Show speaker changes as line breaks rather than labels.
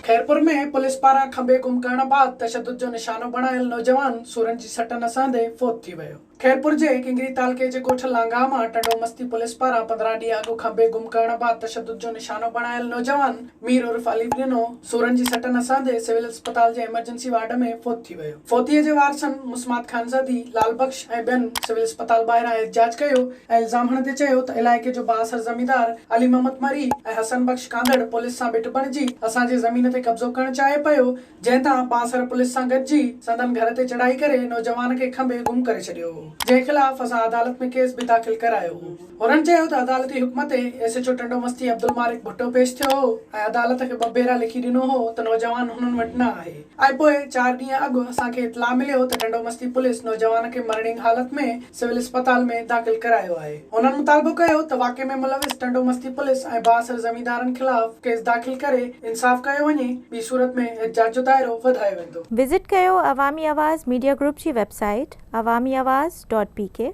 खैरपुर में पुलिस पारां खंबे गुम करण बाद तशद्दुद जो निशानो बणायल नौजवान सूरन जी सटन सां फौत थी वियो। खैरपुर जे किंगरी तालके जे ॻोठ लांघा मां टंडो मस्ती पुलिस पारां 15 ॾींहं अॻु खंबे गुम करण बाद तशद्दुद जो निशानो बणायल नौजवान मीर उर्फ अली ॾिनो सूरन जी सटन सां सिविल अस्पताल जे इमरजेंसी वार्ड में फौत थी वियो। फौतीअ जे वारसन मुस्मात खानज़ादी, लाल बख्श ऐं ॿियनि सिविल अस्पताल ॿाहिरां एहतजाज कयो ऐं इल्ज़ाम हणंदे चयो त इलाइक़े जो बाअसर ज़मींदार अली मोहम्मद मरी ऐं हसन बख्श कांदड़ पुलिस सां बिट बणिजी असांजे ज़मीन ते कब्ज़ो करण चाहे पियो, जंहिं तां बाअसर पुलिस सां गॾिजी संदन घर ते चढ़ाई करे नौजवान खे खंबे गुम करे छॾियो हो, जंहिं ख़िलाफ़ असां अदालत में केस बि दाख़िल करायो हो। हुननि चयो त अदालती हुक्म ते एसएचओ टंडो मस्ती अब्दुल मालिक भुट्टो पेश थियो हो ऐं अदालत खे 2 भेरा लिखी ॾिनो हो त नौजवान हुननि वटि न आहे ऐं पोइ 4 ॾींहं अॻु असांखे इतला मिलियो त टंडो मस्ती पुलिस नौजवान खे मरणींग हालत में सिविल अस्पताल में दाख़िल करायो आहे। हुननि मुतालबो कयो त वाक़े में मुलविस टंडो मस्ती पुलिस ऐं बाअसर ज़मींदारनि ख़िलाफ़ केस दाख़िल करे इंसाफ़ कयो वञे, ॿी सूरत में एहतजाज जो दायरो वधायो वेंदो।
विज़िट कयो अवामी आवाज़ मीडिया ग्रुप जी वेबसाइट awamiawaz.pk।